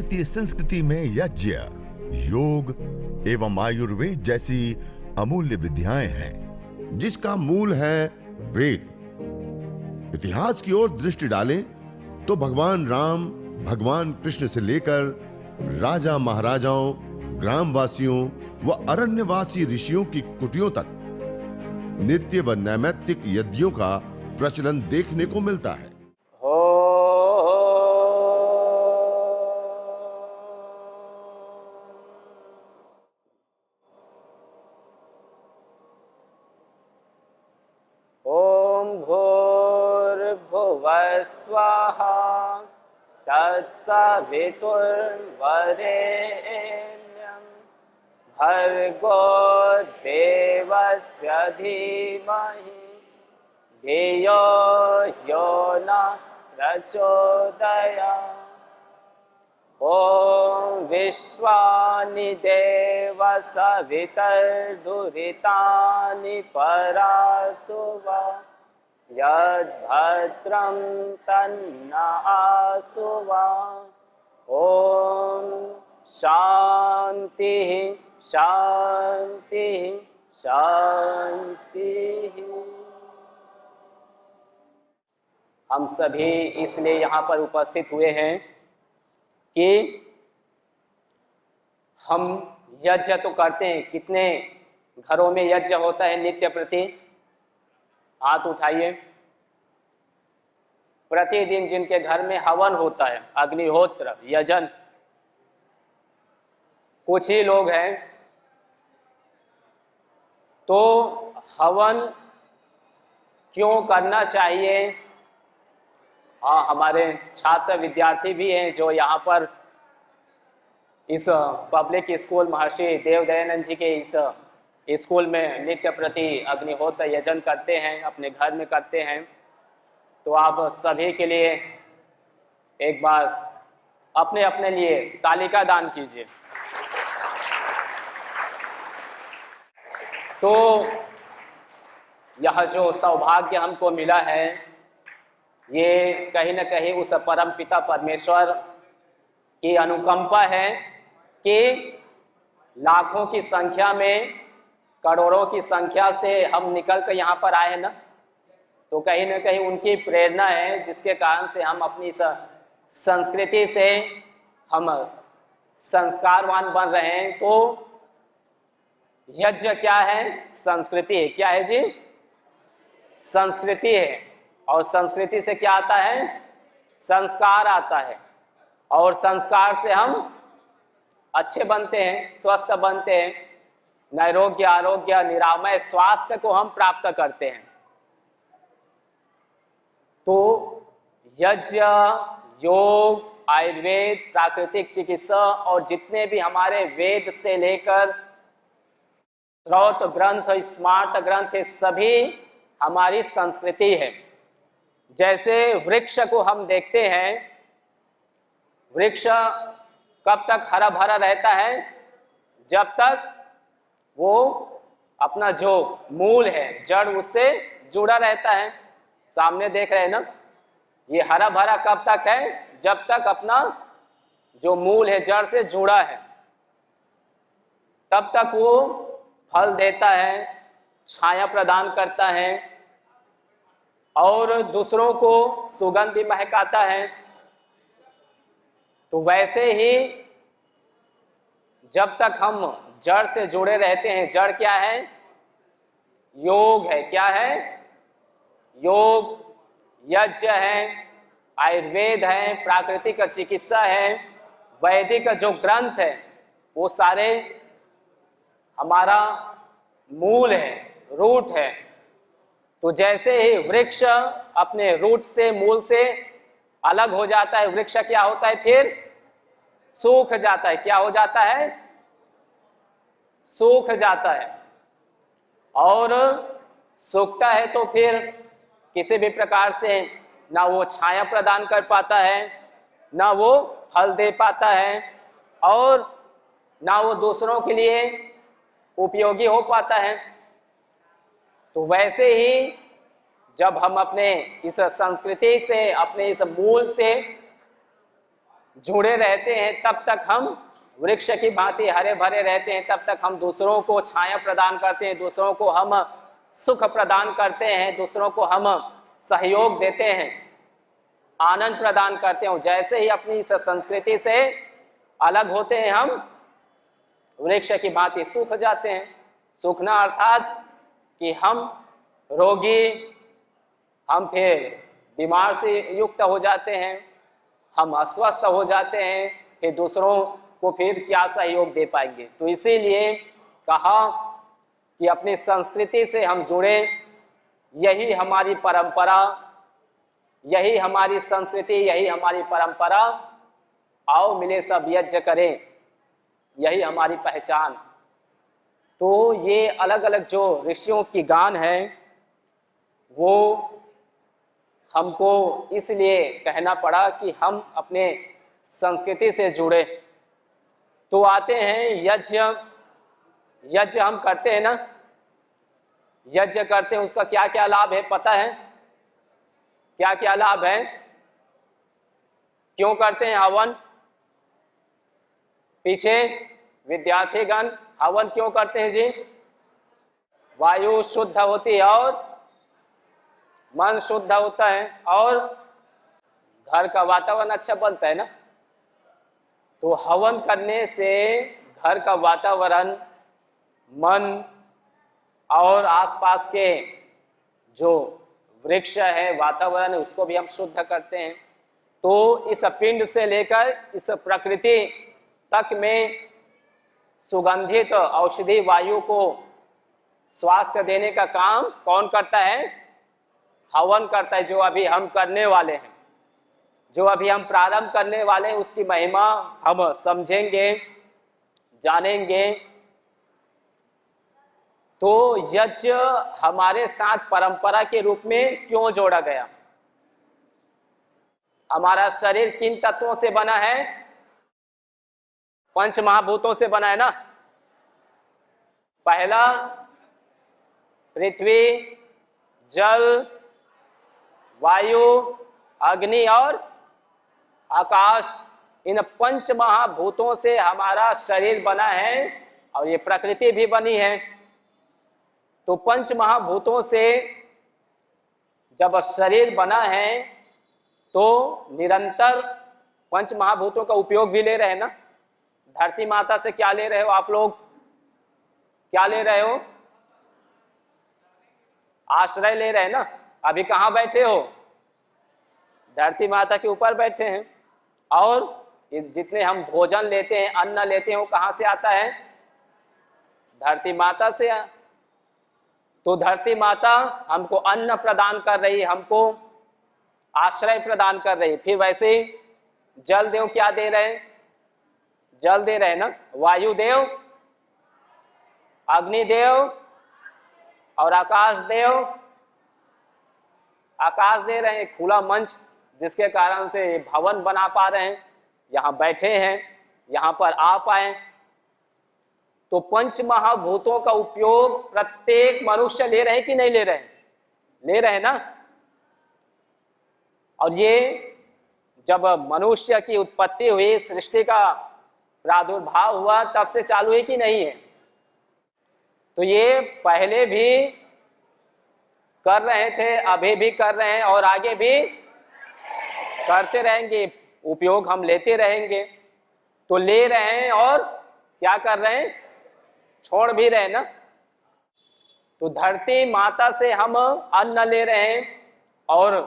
भारतीय संस्कृति में यज्ञ, योग एवं आयुर्वेद जैसी अमूल्य विद्याएं हैं, जिसका मूल है वेद। इतिहास की ओर दृष्टि डालें तो भगवान राम, भगवान कृष्ण से लेकर राजा महाराजाओं, ग्रामवासियों व अरण्यवासी ऋषियों की कुटियों तक नित्य व नैमित्तिक यज्ञों का प्रचलन देखने को मिलता है। ओम भूर्भुवः स्वः तत्सवितुर्वरेण्यं भर्गो देवस्य धीमहि धियो यो नः प्रचोदयात्। ओम विश्वानि देव सवितर्दुरितानि परासुवा यद्भद्रं तन्न आसुवा। ओम शांति शांति शांति। हम सभी इसलिए यहाँ पर उपस्थित हुए हैं कि हम यज्ञ तो करते हैं। कितने घरों में यज्ञ होता है नित्य प्रति? हाथ उठाइए। प्रतिदिन जिनके घर में हवन होता है, अग्निहोत्र, यजन, कुछ ही लोग हैं। तो हवन क्यों करना चाहिए? हाँ, हमारे छात्र विद्यार्थी भी हैं जो यहाँ पर इस पब्लिक स्कूल महर्षि देव दयानंद जी के इस स्कूल में नित्य प्रति अग्निहोत्र यजन करते हैं, अपने घर में करते हैं। तो आप सभी के लिए एक बार अपने अपने लिए तालिका दान कीजिए। तो यह जो सौभाग्य हमको मिला है, ये कहीं न कहीं उस परम पिता परमेश्वर की अनुकंपा है कि लाखों की संख्या में, करोड़ों की संख्या से हम निकल कर यहाँ पर आए हैं ना। तो कहीं न कहीं उनकी प्रेरणा है, जिसके कारण से हम अपनी संस्कृति से हम संस्कारवान बन रहे हैं। तो यज्ञ क्या है? संस्कृति है। क्या है जी? संस्कृति है। और संस्कृति से क्या आता है? संस्कार आता है। और संस्कार से हम अच्छे बनते हैं, स्वस्थ बनते हैं, नैरोग्य, आरोग्य, निरामय स्वास्थ्य को हम प्राप्त करते हैं। तो यज्ञ, योग, आयुर्वेद, प्राकृतिक चिकित्सा और जितने भी हमारे वेद से लेकर श्रौत ग्रंथ, स्मार्त ग्रंथ, सभी हमारी संस्कृति है। जैसे वृक्ष को हम देखते हैं, वृक्ष कब तक हरा भरा रहता है? जब तक वो अपना जो मूल है, जड़, उससे जुड़ा रहता है। सामने देख रहे हैं ना, ये हरा भरा कब तक है? जब तक अपना जो मूल है, जड़ से जुड़ा है, तब तक वो फल देता है, छाया प्रदान करता है और दूसरों को सुगंध भी महकाता है। तो वैसे ही जब तक हम जड़ से जुड़े रहते हैं, जड़ क्या है? योग है। क्या है? योग, यज्ञ है, आयुर्वेद है, प्राकृतिक चिकित्सा है, वैदिक जो ग्रंथ है, वो सारे हमारा मूल है, रूट है। तो जैसे ही वृक्ष अपने रूट से, मूल से अलग हो जाता है, वृक्ष क्या होता है? फिर सूख जाता है। क्या हो जाता है? सूख जाता है। और सूखता है तो फिर किसी भी प्रकार से ना वो छाया प्रदान कर पाता है, ना वो फल दे पाता है, और ना वो दूसरों के लिए उपयोगी हो पाता है। तो वैसे ही जब हम अपने इस संस्कृति से, अपने इस मूल से जुड़े रहते हैं तब तक हम वृक्ष की भांति हरे भरे रहते हैं, तब तक हम दूसरों को छाया प्रदान करते हैं, दूसरों को हम सुख प्रदान करते हैं, दूसरों को हम सहयोग देते हैं, आनंद प्रदान करते हैं। जैसे ही अपनी इस संस्कृति से अलग होते हैं हम वृक्ष की भांति सूख जाते हैं। सूखना अर्थात कि हम रोगी, हम फिर बीमार से युक्त हो जाते हैं, हम अस्वस्थ हो जाते हैं, फिर दूसरों को फिर क्या सहयोग दे पाएंगे। तो इसीलिए कहा कि अपनी संस्कृति से हम जुड़े, यही हमारी परंपरा, यही हमारी संस्कृति, यही हमारी परंपरा। आओ मिले सब यज्ञ करें, यही हमारी पहचान। तो ये अलग अलग जो ऋषियों की गान है वो हमको इसलिए कहना पड़ा कि हम अपने संस्कृति से जुड़े। तो आते हैं यज्ञ। यज्ञ हम करते हैं ना, यज्ञ करते हैं, उसका क्या क्या लाभ है पता है? क्या क्या लाभ है? क्यों करते हैं हवन? पीछे विद्यार्थीगण हवन क्यों करते हैं जी? वायु शुद्ध होती है और मन शुद्ध होता है और घर का वातावरण अच्छा बनता है ना। तो हवन करने से घर का वातावरण, मन और आसपास के जो वृक्ष है, वातावरण है, उसको भी हम शुद्ध करते हैं। तो इस पिंड से लेकर इस प्रकृति तक में सुगंधित औषधि वायु को स्वास्थ्य देने का काम कौन करता है? हवन करता है। जो अभी हम करने वाले हैं, जो अभी हम प्रारंभ करने वाले हैं, उसकी महिमा हम समझेंगे, जानेंगे। तो यज्ञ हमारे साथ परंपरा के रूप में क्यों जोड़ा गया? हमारा शरीर किन तत्वों से बना है? 5 महाभूतों से बना है ना। पहला पृथ्वी, जल, वायु, अग्नि और आकाश। इन 5 महाभूतों से हमारा शरीर बना है और ये प्रकृति भी बनी है। तो 5 महाभूतों से जब शरीर बना है तो निरंतर 5 महाभूतों का उपयोग भी ले रहे हैं ना। धरती माता से क्या ले रहे हो आप लोग? क्या ले रहे हो? आश्रय ले रहे हैं ना। अभी कहाँ बैठे हो? धरती माता के ऊपर बैठे हैं। और जितने हम भोजन लेते हैं, अन्न लेते हैं, वो कहाँ से आता है? धरती माता से। तो धरती माता हमको अन्न प्रदान कर रही है, हमको आश्रय प्रदान कर रही है। फिर वैसे ही जल देव क्या दे रहे हैं? जल दे रहे हैं ना। वायु देव, अग्नि देव और आकाश देव। आकाश दे रहे हैं, खुला मंच जिसके कारण से भवन बना पा रहे हैं, यहाँ बैठे हैं, यहाँ पर आ पाए। तो 5 महाभूतों का उपयोग प्रत्येक मनुष्य ले रहे हैं कि नहीं ले रहे हैं? ले रहे हैं ना। और ये जब मनुष्य की उत्पत्ति हुई, सृष्टि का प्रादुर्भाव हुआ, तब से चालू है कि नहीं है? तो ये पहले भी कर रहे थे, अभी भी कर रहे हैं और आगे भी करते रहेंगे। उपयोग हम लेते रहेंगे। तो ले रहे हैं और क्या कर रहे हैं? छोड़ भी रहे हैं ना। तो धरती माता से हम अन्न ले रहे हैं और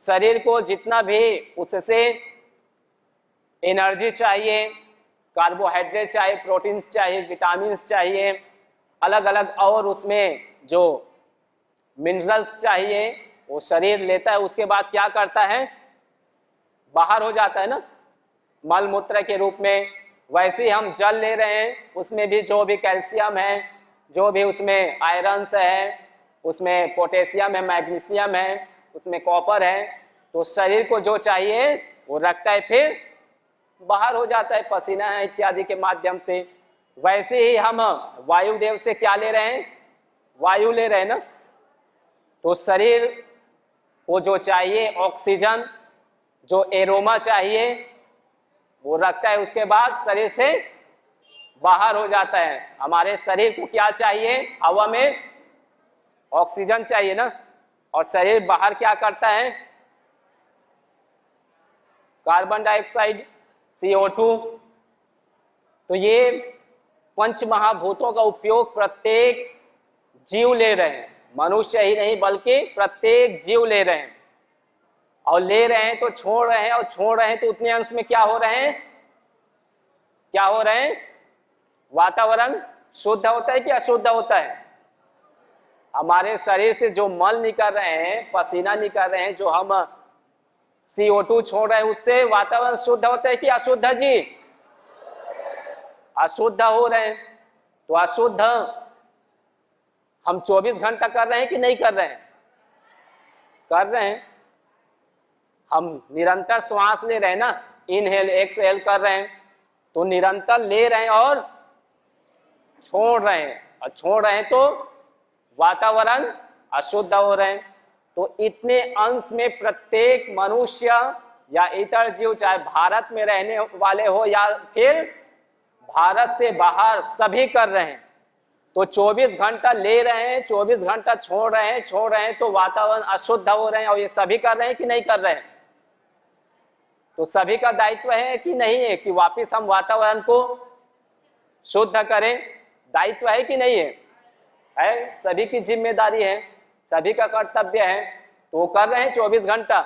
शरीर को जितना भी उससे एनर्जी चाहिए, कार्बोहाइड्रेट चाहिए, प्रोटीन्स चाहिए, विटामिन्स चाहिए, अलग अलग और उसमें जो मिनरल्स चाहिए, वो शरीर लेता है। उसके बाद क्या करता है? बाहर हो जाता है ना, मल मूत्र के रूप में। वैसे ही हम जल ले रहे हैं, उसमें भी जो भी कैल्शियम है, जो भी उसमें आयरन्स है, उसमें पोटेशियम है, मैग्नीशियम है, उसमें कॉपर है। तो शरीर को जो चाहिए वो रखता है, फिर बाहर हो जाता है पसीना है इत्यादि के माध्यम से। वैसे ही हम वायुदेव से क्या ले रहे हैं? वायु ले रहे हैं ना। तो शरीर को जो चाहिए ऑक्सीजन, जो एरोमा चाहिए, वो रखता है, उसके बाद शरीर से बाहर हो जाता है। हमारे शरीर को क्या चाहिए? हवा में ऑक्सीजन चाहिए ना, और शरीर बाहर क्या करता है? Carbon dioxide, CO2। तो ये पंच महाभूतों का उपयोग प्रत्येक जीव ले रहे हैं, मनुष्य ही नहीं बल्कि प्रत्येक जीव ले रहे हैं। और ले रहे हैं तो छोड़ रहे हैं, और छोड़ रहे हैं तो उतने अंश में क्या हो रहे हैं? क्या हो रहे हैं? वातावरण शुद्ध होता है कि अशुद्ध होता है? हमारे शरीर से जो मल निकल रहे हैं, पसीना निकल रहे हैं, जो हम CO2 छोड़ रहे हैं, उससे वातावरण शुद्ध होता है कि अशुद्ध जी? अशुद्ध हो रहे हैं। तो अशुद्ध हम 24 घंटा कर रहे हैं कि नहीं कर रहे हैं? कर रहे हैं। हम निरंतर श्वास ले रहे हैं ना, इनहेल एक्सहेल कर रहे हैं, तो निरंतर ले रहे हैं और छोड़ रहे हैं, और छोड़ रहे हैं तो वातावरण अशुद्ध हो रहे हैं। तो इतने अंश में प्रत्येक मनुष्य या इतर जीव, चाहे भारत में रहने वाले हो या फिर भारत से बाहर, सभी कर रहे हैं। तो 24 घंटा ले रहे हैं, 24 घंटा छोड़ रहे हैं, छोड़ रहे हैं, तो वातावरण अशुद्ध हो रहे हैं। और ये सभी कर रहे हैं कि नहीं कर रहे हैं? तो सभी का दायित्व है कि नहीं है कि वापस हम वातावरण को शुद्ध करें? दायित्व है कि नहीं है? है, सभी की जिम्मेदारी है, सभी का कर्तव्य है। तो वो कर रहे हैं 24 घंटा,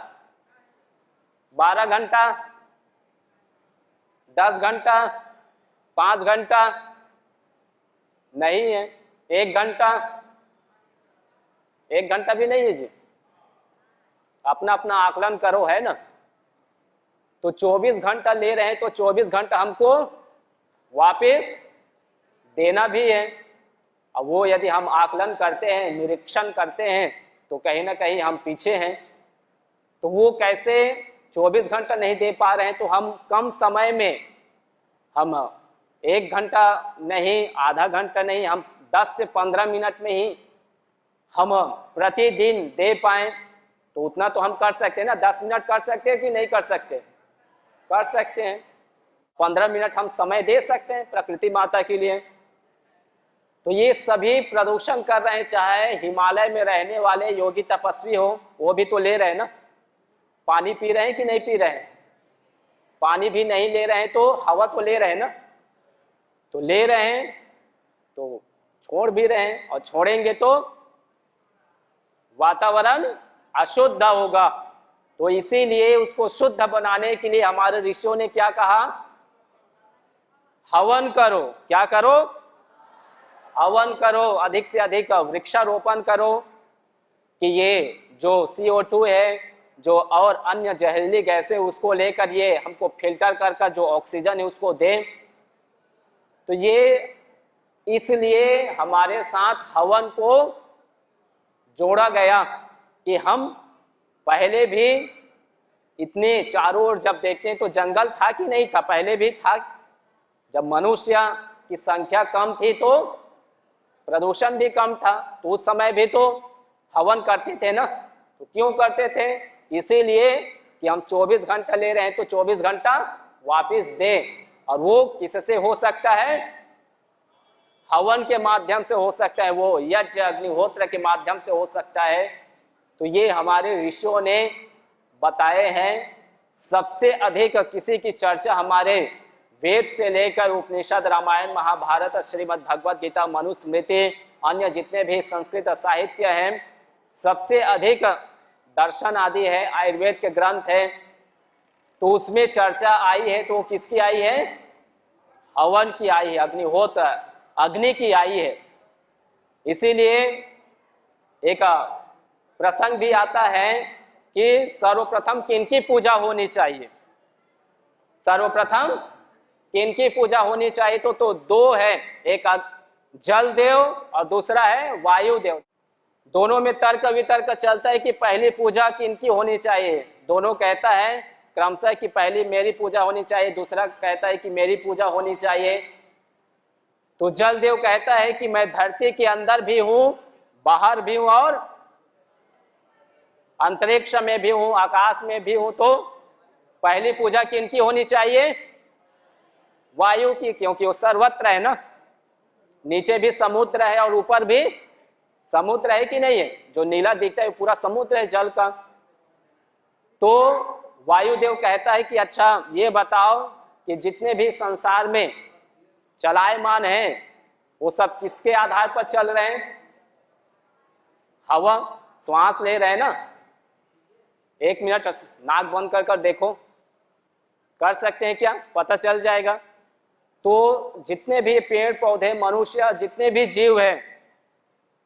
12 घंटा, 10 घंटा, 5 घंटा नहीं है, 1 घंटा, 1 घंटा भी नहीं है जी। अपना अपना आकलन करो, है ना। तो 24 घंटा ले रहे हैं तो 24 घंटा हमको वापस देना भी है। अब वो यदि हम आकलन करते हैं, निरीक्षण करते हैं, तो कहीं ना कहीं हम पीछे हैं। तो वो कैसे 24 घंटा नहीं दे पा रहे हैं? तो हम कम समय में, हम 1 घंटा नहीं, आधा घंटा नहीं, हम 10 से 15 मिनट में ही हम प्रतिदिन दे पाएं, तो उतना तो हम कर सकते हैं ना। 10 मिनट कर सकते हैं कि नहीं कर सकते? कर सकते हैं। 15 मिनट हम समय दे सकते हैं प्रकृति माता के लिए। तो ये सभी प्रदूषण कर रहे हैं, चाहे हिमालय में रहने वाले योगी तपस्वी हो, वो भी तो ले रहे हैं ना। पानी पी रहे हैं कि नहीं पी रहे हैं? पानी भी नहीं ले रहे हैं तो हवा तो ले रहे हैं ना। तो ले रहे हैं तो छोड़ भी रहे हैं, और छोड़ेंगे तो वातावरण अशुद्ध होगा। तो इसीलिए उसको शुद्ध बनाने के लिए हमारे ऋषियों ने क्या कहा? हवन करो। क्या करो? हवन करो, अधिक से अधिक वृक्षारोपण करो, कि ये जो CO2 है, जो और अन्य जहरीली गैसें, उसको लेकर ये हमको फिल्टर कर जो ऑक्सीजन है उसको दें। तो ये इसलिए हमारे साथ हवन को जोड़ा गया कि हम पहले भी इतने चारों ओर जब देखते हैं तो जंगल था कि नहीं था? पहले भी था। जब मनुष्य की संख्या कम थी तो प्रदूषण भी कम था, तो उस समय भी तो हवन करते थे ना। तो क्यों करते थे? इसीलिए कि हम 24 घंटा ले रहे हैं तो 24 घंटा वापस दें। और वो किससे हो सकता है? हवन के माध्यम से हो सकता है, वो यज्ञ अग्निहोत्र के माध्यम से हो सकता है। तो ये हमारे ऋषियों ने बताए हैं। सबसे अधिक किसी की चर्चा हमारे वेद से लेकर उपनिषद, रामायण, महाभारत और श्रीमद् भगवद गीता, मनुस्मृति, अन्य जितने भी संस्कृत साहित्य हैं, सबसे अधिक दर्शन आदि है, आयुर्वेद के ग्रंथ है, तो उसमें चर्चा आई है। तो किसकी आई है? हवन की आई है, अग्निहोत्र, अग्नि की आई है। इसीलिए एक प्रसंग भी आता है कि सर्वप्रथम किनकी पूजा होनी चाहिए? सर्वप्रथम किनकी पूजा होनी चाहिए? तो दो है, एक जल देव और दूसरा है वायु देव। दोनों में तर्क वितर्क चलता है कि पहली पूजा किनकी होनी चाहिए। दोनों कहता है क्रमशः कि पहली मेरी पूजा होनी चाहिए, दूसरा कहता है कि मेरी पूजा होनी चाहिए। तो जल देव कहता है कि मैं धरती के अंदर भी हूं, बाहर भी हूं और अंतरिक्ष में भी हूं, आकाश में भी हूं। तो पहली पूजा किनकी होनी चाहिए? वायु की, क्योंकि वो सर्वत्र है ना, नीचे भी समुद्र है और ऊपर भी समुद्र है कि नहीं है, जो नीला दिखता है वो पूरा समुद्र है जल का। तो वायुदेव कहता है कि अच्छा ये बताओ कि जितने भी संसार में चलायमान हैं वो सब किसके आधार पर चल रहे हैं? हवा, श्वास ले रहे हैं ना। 1 मिनट नाक बंद कर देखो, कर सकते हैं क्या? पता चल जाएगा। तो जितने भी पेड़ पौधे, मनुष्य, जितने भी जीव हैं,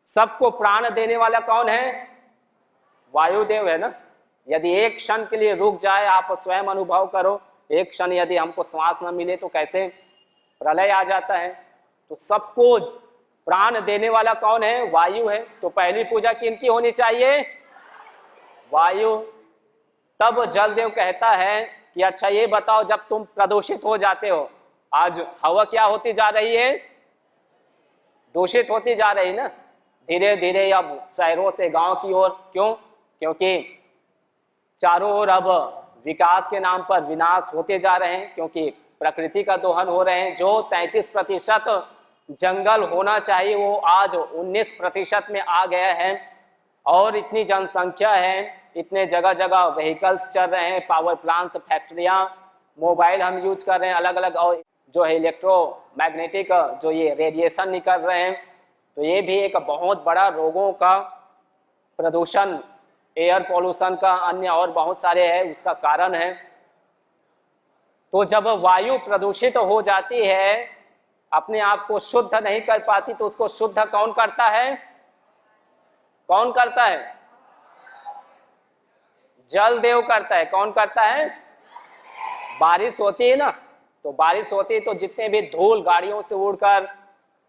सबको प्राण देने वाला कौन है? वायुदेव है ना। यदि एक क्षण के लिए रुक जाए, आप स्वयं अनुभव करो, एक क्षण यदि हमको श्वास न मिले तो कैसे प्रलय आ जाता है। तो सबको प्राण देने वाला कौन है? वायु है। तो पहली पूजा किनकी होनी चाहिए? वायु। तब जलदेव कहता है कि अच्छा ये बताओ, जब तुम प्रदूषित हो जाते हो, आज हवा क्या होती जा रही है? दूषित होती जा रही ना धीरे धीरे, अब शहरों से गांव की ओर। क्यों? क्योंकि चारों ओर अब विकास के नाम पर विनाश होते जा रहे हैं, क्योंकि प्रकृति का दोहन हो रहे हैं। जो 33% जंगल होना चाहिए वो आज 19% में आ गया है। और इतनी जनसंख्या है, इतने जगह जगह व्हीकल्स चल रहे हैं, पावर प्लांट्स, फैक्ट्रियां, मोबाइल हम यूज कर रहे हैं अलग अलग, और जो है इलेक्ट्रोमैग्नेटिक जो ये रेडिएशन निकल रहे हैं, तो ये भी एक बहुत बड़ा रोगों का, प्रदूषण, एयर पोल्यूशन का, अन्य और बहुत सारे है, उसका कारण है। तो जब वायु प्रदूषित हो जाती है, अपने आप को शुद्ध नहीं कर पाती, तो उसको शुद्ध कौन करता है? कौन करता है? जल देव करता है। कौन करता है? बारिश होती है ना, तो बारिश होती है तो जितने भी धूल गाड़ियों से उड़कर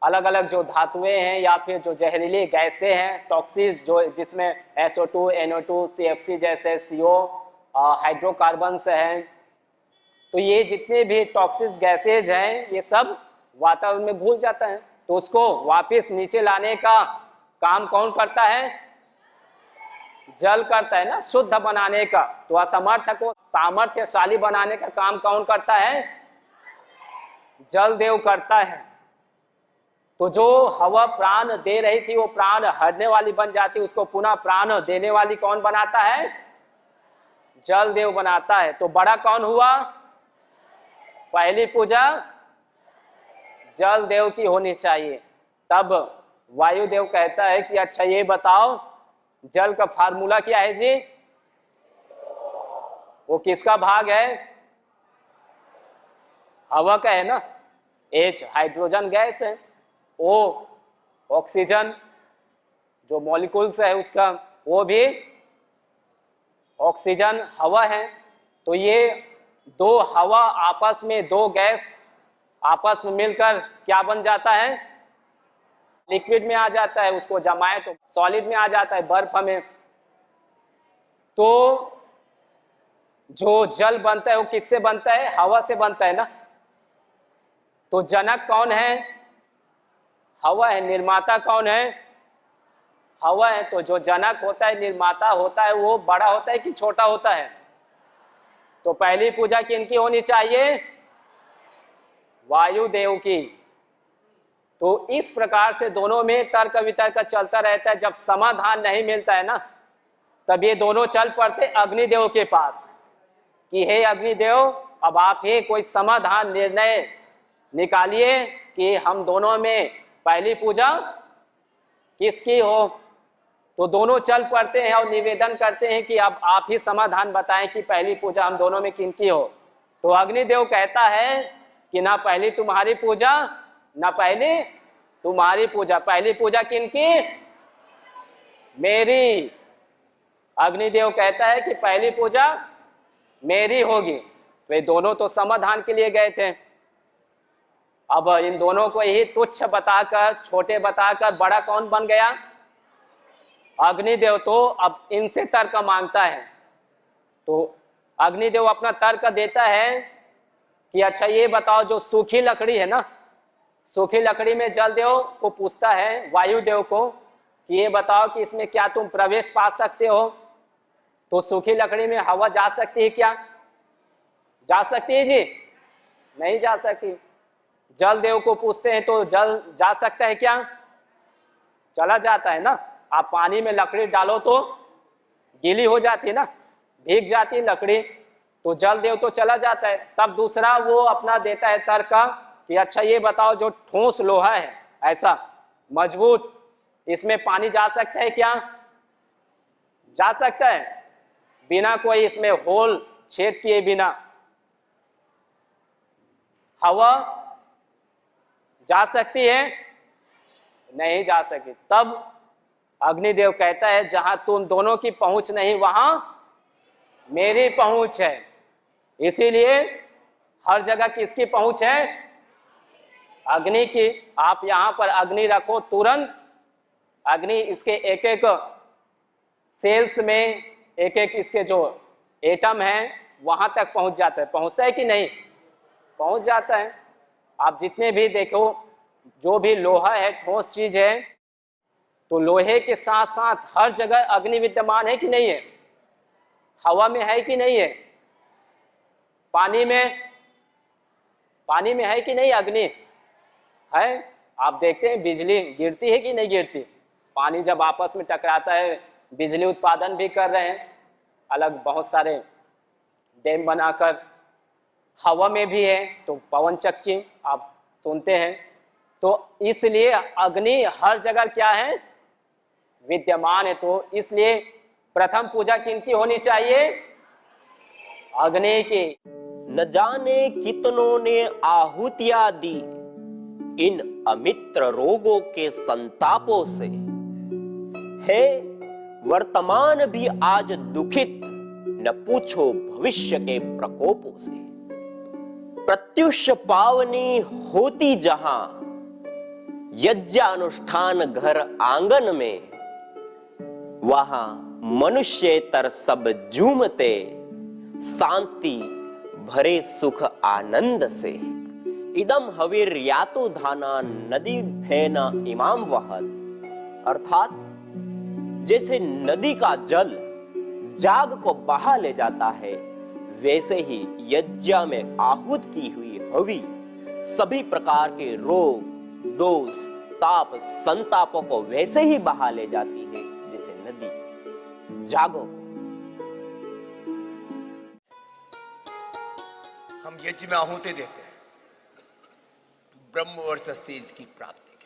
अलग अलग जो धातुएं हैं या फिर जो जहरीली गैसें हैं, टॉक्सिस, जो जिसमें SO2, NO2, CFC जैसे CO हाइड्रोकार्बन्स हैं, तो ये जितने भी टॉक्सिक गैसेज हैं ये सब वातावरण में घुल जाता है। तो उसको वापस नीचे लाने का काम कौन करता है? जल करता है ना, शुद्ध बनाने का। तो असमर्थ को सामर्थ्यशाली बनाने का काम कौन करता है? जल देव करता है। तो जो हवा प्राण दे रही थी वो प्राण हरने वाली बन जाती, उसको पुनः प्राण देने वाली कौन बनाता है? जल देव बनाता है। तो बड़ा कौन हुआ? पहली पूजा जल देव की होनी चाहिए। तब वायुदेव कहता है कि अच्छा ये बताओ, जल का फार्मूला क्या है जी? वो किसका भाग है? हवा का है ना। H हाइड्रोजन गैस है, O ऑक्सीजन जो मॉलिक्यूल्स है उसका, वो भी ऑक्सीजन हवा है। तो ये दो हवा आपस में, दो गैस आपस में मिलकर क्या बन जाता है? लिक्विड में आ जाता है। उसको जमाए तो सॉलिड में आ जाता है, बर्फ में। तो जो जल बनता है वो किससे बनता है? हवा से बनता है ना। तो जनक कौन है? हवा है। निर्माता कौन है? हवा है। तो जो जनक होता है, निर्माता होता है, वो बड़ा होता है कि छोटा होता है? तो पहली पूजा किनकी होनी चाहिए? वायुदेव की। तो इस प्रकार से दोनों में तर्क वितर्क चलता रहता है। जब समाधान नहीं मिलता है ना, तब ये दोनों चल पड़ते अग्निदेव के पास कि हे अग्निदेव, अब आप ही कोई समाधान, निर्णय निकालिए कि हम दोनों में पहली पूजा किसकी हो। तो दोनों चल पड़ते हैं और निवेदन करते हैं कि अब आप ही समाधान बताएं कि पहली पूजा हम दोनों में किनकी हो। तो अग्निदेव कहता है कि ना पहली तुम्हारी पूजा, ना पहली तुम्हारी पूजा। पहली पूजा किनकी? मेरी। अग्निदेव कहता है कि पहली पूजा मेरी होगी। वे दोनों तो समाधान के लिए गए थे। अब इन दोनों को ही तुच्छ बताकर, छोटे बताकर बड़ा कौन बन गया? अग्निदेव। तो अब इनसे तर्क मांगता है। तो अग्निदेव अपना तर्क देता है कि अच्छा ये बताओ, जो सूखी लकड़ी है ना, सूखी लकड़ी में जलदेव को पूछता है वायुदेव को कि ये बताओ कि इसमें क्या तुम प्रवेश पा सकते हो। तो सूखी लकड़ी में हवा जा सकती है क्या? जा सकती है जी? नहीं जा सकती। जल देव को पूछते हैं तो जल जा सकता है क्या? चला जाता है ना। आप पानी में लकड़ी डालो तो गीली हो जाती है ना, भीग जाती है लकड़ी, तो जल देव तो चला जाता है। तब दूसरा वो अपना देता है तर्क कि अच्छा ये बताओ, जो ठोस लोहा है ऐसा मजबूत, इसमें पानी जा सकता है क्या? जा सकता है, बिना कोई इसमें होल छेद किए बिना। हवा जा सकती है? नहीं जा सकती। तब अग्निदेव कहता है जहां तुम दोनों की पहुंच नहीं वहां मेरी पहुंच है। इसीलिए हर जगह किसकी पहुंच है? अग्नि की। आप यहां पर अग्नि रखो, तुरंत अग्नि इसके एक एक सेल्स में, एक एक इसके जो एटम है वहां तक पहुंच जाता है। पहुंचता है कि नहीं? पहुंच जाता है। आप जितने भी देखो, जो भी लोहा है, ठोस चीज है, तो लोहे के साथ साथ हर जगह अग्नि विद्यमान है कि नहीं है? हवा में है कि नहीं है? पानी में है कि नहीं अग्नि? है। आप देखते हैं बिजली गिरती है कि नहीं गिरती? पानी जब आपस में टकराता है, बिजली उत्पादन भी कर रहे हैं, अलग बहुत सारे डैम बनाकर। हवा में भी है तो पवन चक्की आप सुनते हैं। तो इसलिए अग्नि हर जगह क्या है? विद्यमान है। तो इसलिए प्रथम पूजा किनकी होनी चाहिए? अग्नि की। न जाने कितनों ने आहुतियां दी इन अमित्र रोगों के संतापों से, है वर्तमान भी आज दुखित, न पूछो भविष्य के प्रकोपों से। प्रत्युष पावनी होती जहां यज्ञानुष्ठान घर आंगन में, वहां मनुष्येतर सब झूमते शांति भरे सुख आनंद से। इदम हवीर यातो धाना नदी फेना इमाम वहत। अर्थात जैसे नदी का जल जाग को बहा ले जाता है, वैसे ही यज्ञ में आहूत की हुई हवि सभी प्रकार के रोग, दोष, ताप, संतापों को वैसे ही बहा ले जाती है जैसे नदी। जागो। हम यज्ञ में आहुति देते हैं ब्रह्म वर्चस्तेज की प्राप्ति के।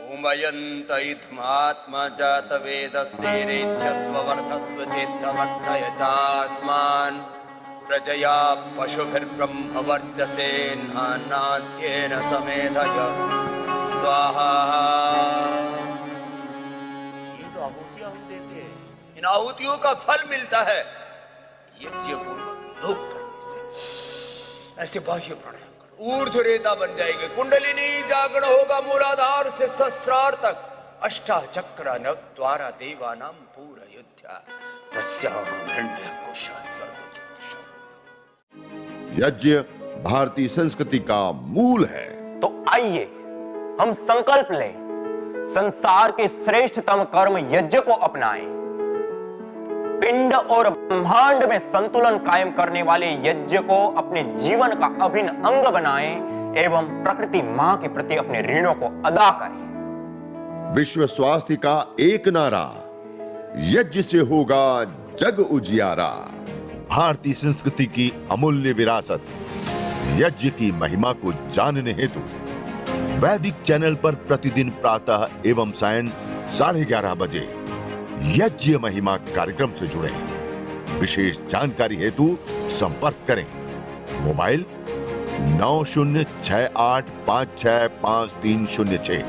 ओमयंत इत्मात्मा जात वेदस्तेरेच्छस्व वर्धस्व चेत्तवर्धय चास्मान् प्रजया पशुभिर्ब्रह्म वर्चसेन्नाद्येन समेधय स्वाहा। ये जो आहुतियां हम देते हैं, इन आहुतियों का फल मिलता है यज्ञ पूर्वक योग करने से। ऐसे बाह्य प्राणायाम करो, ऊर्ध्व रेता बन जाएंगे, कुंडलिनी जागरण होगा मूलाधार से सहस्रार तक। अष्टा चक्र नव द्वारा देवानाम पूरा युद्धा तस्याम हिरण्यकोशा सर्वज्योतिषा। यज्ञ भारतीय संस्कृति का मूल है। तो आइए हम संकल्प लें, संसार के श्रेष्ठतम कर्म यज्ञ को अपनाएं। पिंड और ब्रह्मांड में संतुलन कायम करने वाले यज्ञ को अपने जीवन का अभिन्न अंग बनाएं एवं प्रकृति मां के प्रति अपने ऋणों को अदा करें। विश्व स्वास्थ्य का एक नारा, यज्ञ से होगा जग उजियारा। भारतीय संस्कृति की अमूल्य विरासत यज्ञ की महिमा को जानने हेतु वैदिक चैनल पर प्रतिदिन प्रातः एवं सायं 11:30 बजे यज्ञ महिमा कार्यक्रम से जुड़े। विशेष जानकारी हेतु संपर्क करें। मोबाइल 9068565306।